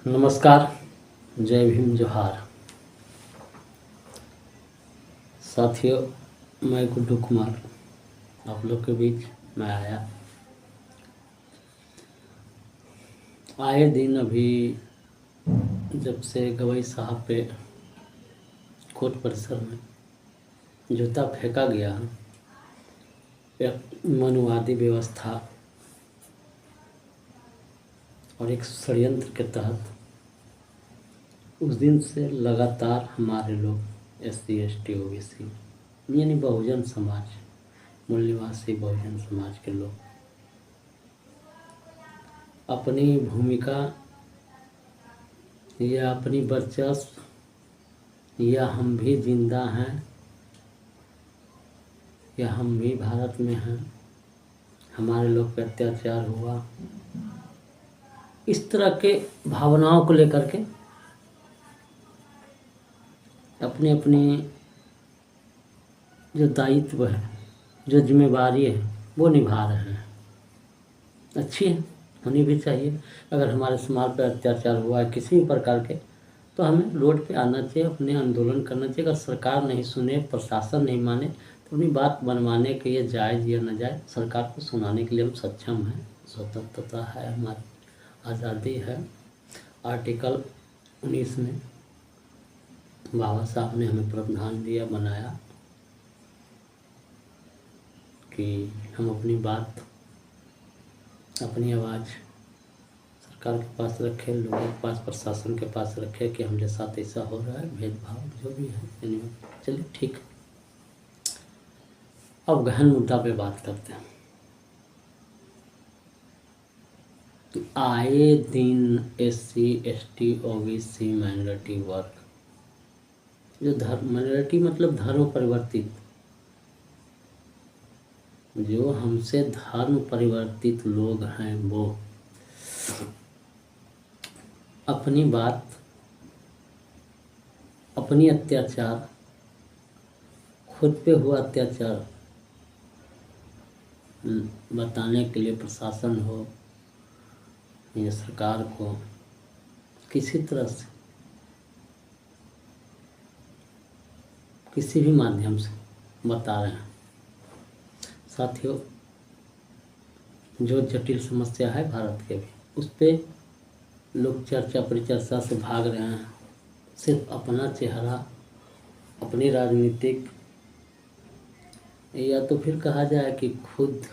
नमस्कार। जय भीम जोहार। साथियों, मैं गुड्डू कुमार आप लोग के बीच में आया। आए दिन अभी जब से गवई साहब पे कोर्ट परिसर में जूता फेंका गया, एक मनुवादी व्यवस्था और एक षड्यंत्र के तहत उस दिन से लगातार हमारे लोग SC ST OBC यानी बहुजन समाज, मूल निवासी बहुजन समाज के लोग अपनी भूमिका या अपनी वर्चस्व या हम भी जिंदा हैं या हम भी भारत में हैं, हमारे लोग पे अत्याचार हुआ, इस तरह के भावनाओं को लेकर के अपनी अपनी जो दायित्व है, जो जिम्मेवारी है, वो निभा रहे हैं। अच्छी है, होनी भी चाहिए। अगर हमारे समाज पर अत्याचार हुआ है किसी भी प्रकार के, तो हमें रोड पे आना चाहिए, अपने आंदोलन करना चाहिए। अगर सरकार नहीं सुने, प्रशासन नहीं माने, तो अपनी बात मनवाने के लिए जायज़ या नाजायज़ सरकार को सुनाने के लिए हम सक्षम हैं। स्वतंत्रता है, हमारी आज़ादी है। आर्टिकल 19 में बाबा साहब ने हमें प्रावधान दिया, बनाया कि हम अपनी बात, अपनी आवाज़ सरकार के पास रखें, लोगों के पास, प्रशासन के पास रखें कि हमारे साथ ऐसा हो रहा है, भेदभाव जो भी है। चलिए ठीक है, अब गहन मुद्दा पे बात करते हैं। आए दिन SC ST OBC माइनॉरिटी वर्ग, जो धर्म, माइनॉरिटी मतलब धर्म परिवर्तित, जो हमसे धर्म परिवर्तित लोग हैं, वो अपनी बात, अपनी अत्याचार, खुद पे हुआ अत्याचार बताने के लिए प्रशासन हो या सरकार को किसी तरह से, किसी भी माध्यम से बता रहे हैं। साथियों, जो जटिल समस्या है भारत के भी, उस पर लोग चर्चा परिचर्चा से भाग रहे हैं। सिर्फ अपना चेहरा, अपनी राजनीतिक, या तो फिर कहा जाए कि खुद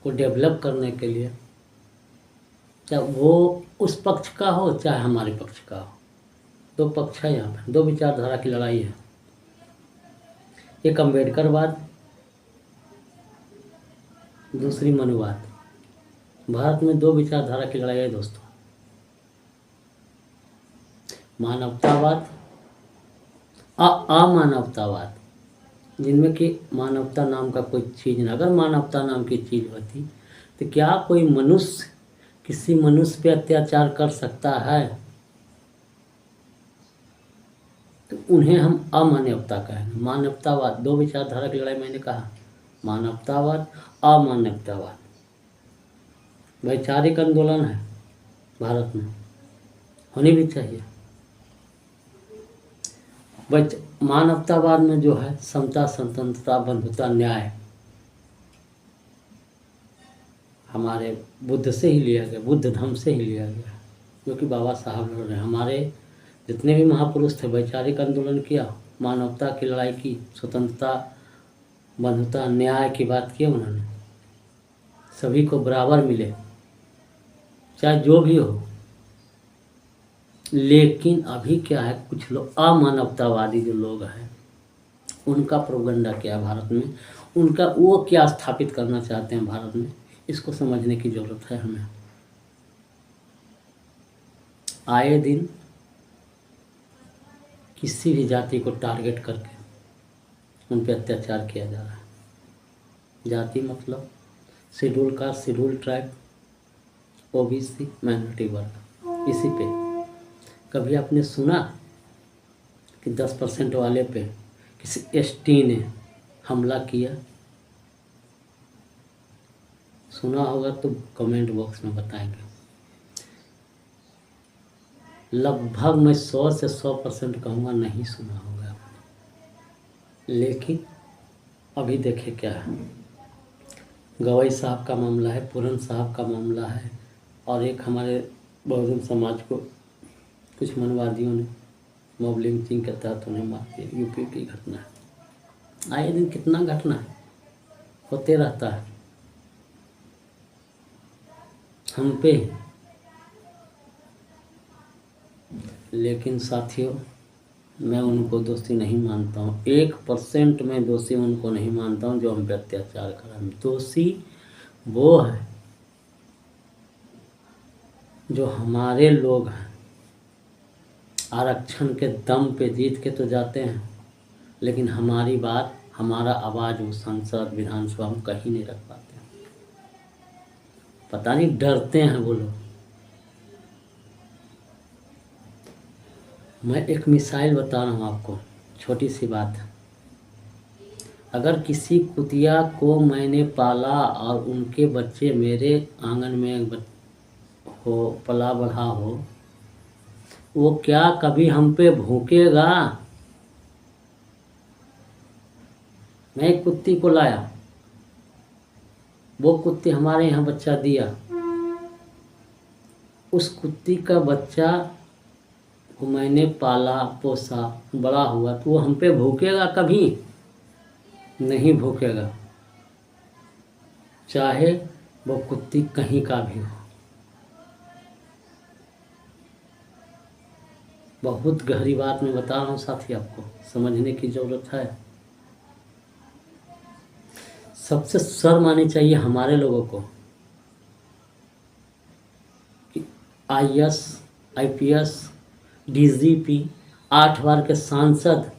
को डेवलप करने के लिए, चाहे वो उस पक्ष का हो चाहे हमारे पक्ष का हो। दो पक्ष है यहाँ पर, दो विचारधारा की लड़ाई है। एक अम्बेडकरवाद, दूसरी मनुवाद। भारत में दो विचारधारा की लड़ाई है दोस्तों। मानवतावाद, अमानवतावाद, जिनमें कि मानवता नाम का कोई चीज़ नहीं। अगर मानवता नाम की चीज़ होती तो क्या कोई मनुष्य किसी मनुष्य पे अत्याचार कर सकता है? तो उन्हें हम अमानवता कहेंगे। मानवतावाद, दो विचारधारा की लड़ाई मैंने कहा, मानवतावाद, अमानवतावाद। वैचारिक आंदोलन है भारत में, होनी भी चाहिए। मानवतावाद में जो है समता, स्वतंत्रता, बंधुता, न्याय, हमारे बुद्ध से ही लिया गया, बुद्ध धर्म से ही लिया गया, जो कि बाबा साहब लड़ रहे हैं। हमारे जितने भी महापुरुष थे, वैचारिक आंदोलन किया, मानवता की लड़ाई की, स्वतंत्रता, बंधुता, न्याय की बात की उन्होंने। सभी को बराबर मिले, चाहे जो भी हो। लेकिन अभी क्या है, कुछ लोग अमानवतावादी जो लोग हैं, उनका प्रोपेगेंडा क्या है भारत में, उनका वो क्या स्थापित करना चाहते हैं भारत में, इसको समझने की ज़रूरत है हमें। आए दिन किसी भी जाति को टारगेट करके उन पर अत्याचार किया जा रहा है। जाति मतलब schedule caste, schedule tribe, OBC, minority वर्ग। इसी पे कभी आपने सुना कि 10% वाले पे किसी ST ने हमला किया? सुना होगा तो कमेंट बॉक्स में बताएंगे। लगभग मैं 100 से 100% कहूँगा नहीं सुना होगा। लेकिन अभी देखे क्या है, गवई साहब का मामला है, पूरन साहब का मामला है, और एक हमारे बहुजन समाज को कुछ मनवादियों ने मॉब लिंचिंग के तहत उन्हें मार दिया। यूपी की घटना है, आए दिन कितना घटना है होते रहता है हम पे। लेकिन साथियों, मैं उनको दोषी नहीं मानता हूँ, 1% मैं दोषी उनको नहीं मानता हूँ जो हम पे अत्याचार कर रहे हैं। दोषी वो है जो हमारे लोग हैं, आरक्षण के दम पे जीत के तो जाते हैं, लेकिन हमारी बात, हमारा आवाज़ वो संसद विधानसभा में कहीं नहीं रख पाते। पता नहीं डरते हैं वो लोग। मैं एक मिसाइल बता रहा हूँ आपको, छोटी सी बात। अगर किसी कुतिया को मैंने पाला और उनके बच्चे मेरे आंगन में हो, पला बढ़ा हो, वो क्या कभी हम पे भूकेगा? मैं एक कुत्ती को लाया, वो कुत्ती हमारे यहाँ बच्चा दिया, उस कुत्ती का बच्चा को मैंने पाला पोसा बड़ा हुआ, तो वो हम पे भूकेगा? कभी नहीं भूकेगा, चाहे वो कुत्ती कहीं का भी हो। बहुत गहरी बात मैं बता रहा हूँ साथी, आपको समझने की ज़रूरत है। सबसे शर्म आनी चाहिए हमारे लोगों को कि IAS, IPS, DGP, 8 बार के सांसद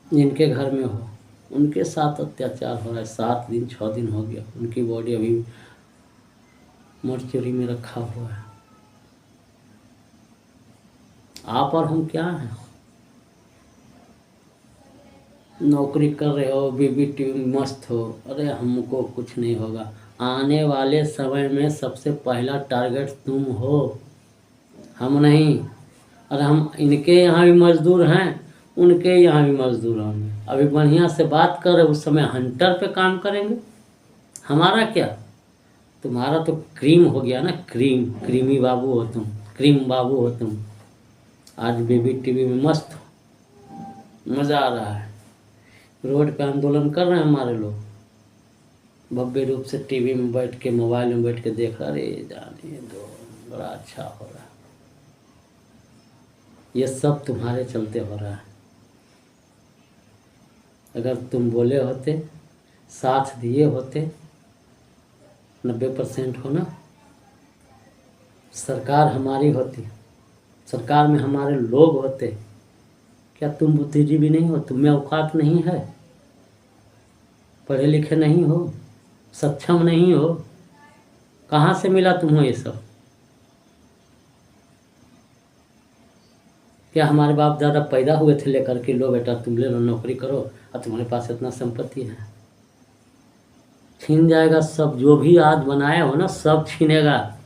जिनके घर में हो, उनके साथ अत्याचार हो रहा है। 7 दिन 6 दिन हो गया, उनकी बॉडी अभी मोर्चरी में रखा हुआ है। आप और हम क्या हैं? नौकरी कर रहे हो, BBT में मस्त हो, अरे हमको कुछ नहीं होगा। आने वाले समय में सबसे पहला टारगेट तुम हो, हम नहीं। अरे हम इनके यहाँ भी मजदूर हैं, उनके यहाँ भी मजदूर होंगे। अभी बढ़िया से बात कर रहे, उस समय हंटर पे काम करेंगे। हमारा क्या, तुम्हारा तो क्रीम हो गया ना, क्रीम, क्रीमी बाबू हो तुम, क्रीम बाबू हो तुम। आज BBTV में मस्त हो, मज़ा आ रहा है। रोड पे आंदोलन कर रहे हैं हमारे लोग, भव्य रूप से टीवी में बैठ के, मोबाइल में बैठ के देख रहे, अरे जाने दो, बड़ा अच्छा हो रहा है। ये सब तुम्हारे चलते हो रहा है। अगर तुम बोले होते, साथ दिए होते, 90% हो ना, सरकार हमारी होती, सरकार में हमारे लोग होते, क्या तुम बुद्धिजीवी नहीं हो? तुम्हें औकात नहीं है? पढ़े लिखे नहीं हो? सक्षम नहीं हो? कहाँ से मिला तुम्हें ये सब? क्या हमारे बाप दादा पैदा हुए थे लेकर के, लो बेटा तुम ले लो, नौकरी करो, और तुम्हारे पास इतना संपत्ति है? छीन जाएगा सब, जो भी आज बनाया हो ना, सब छीनेगा।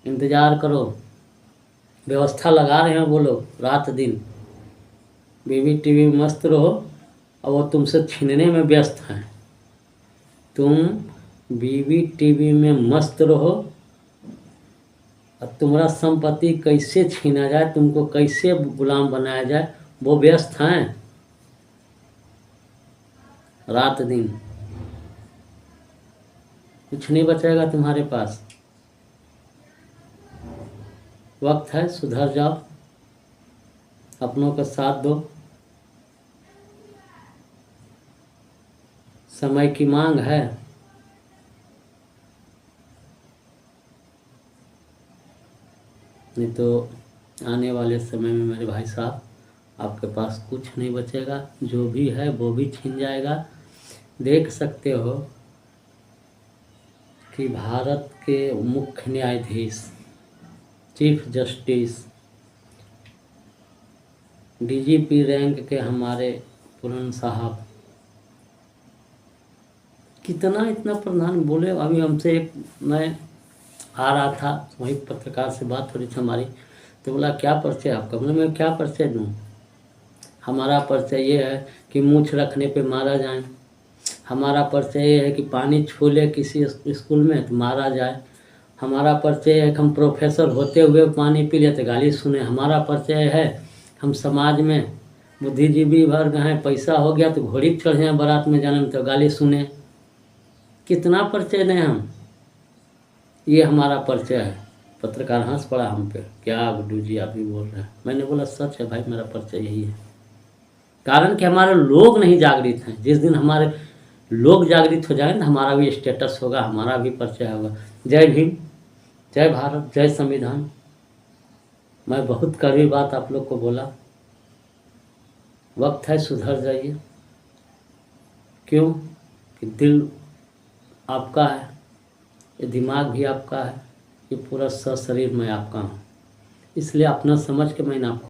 इंतजार करो, व्यवस्था लगा रहे हैं वो लोग रात दिन। BBTV में मस्त रहो, और वो तुमसे छीनने में व्यस्त हैं। तुम BBTV में मस्त रहो, और तुम्हारा संपत्ति कैसे छीना जाए, तुमको कैसे गुलाम बनाया जाए, वो व्यस्त हैं रात दिन। कुछ नहीं बचेगा तुम्हारे पास। वक्त है, सुधर जाओ, अपनों का साथ दो। समय की मांग है। नहीं तो आने वाले समय में मेरे भाई साहब, आपके पास कुछ नहीं बचेगा, जो भी है वो भी छीन जाएगा। देख सकते हो कि भारत के मुख्य न्यायाधीश, चीफ जस्टिस, DGP रैंक के हमारे पूरन साहब, कितना इतना प्रधान बोले। अभी हमसे एक, मैं आ रहा था, वही पत्रकार से बात हो रही थी हमारी, तो बोला क्या परिचय आपका? बोला मैं क्या परिचय दूँ, हमारा परिचय ये है कि मूंछ रखने पे मारा जाए, हमारा परिचय ये है कि पानी छू ले किसी स्कूल में तो मारा जाए, हमारा परिचय है कि हम प्रोफेसर होते हुए पानी पी ले तो गाली सुने, हमारा परिचय है हम समाज में बुद्धिजीवी वर्ग हैं, पैसा हो गया तो घोड़ी पे चढ़ जाए बारात में जाने में तो गाली सुने। कितना परिचय दें हम, ये हमारा परिचय है। पत्रकार हंस पड़ा हम पे, क्या गुड्डू जी आप भी बोल रहे हैं? मैंने बोला सच है भाई, मेरा परिचय यही है। कारण कि हमारे लोग नहीं जागृत हैं। जिस दिन हमारे लोग जागृत हो जाए ना, हमारा भी स्टेटस होगा, हमारा भी परिचय होगा। जय भीम, जय भारत, जय संविधान। मैं बहुत कड़वी बात आप लोग को बोला, वक्त है सुधर जाइए। क्यों कि दिल आपका है, ये दिमाग भी आपका है, ये पूरा सशरीर मैं आपका हूँ, इसलिए अपना समझ के मैंने आपको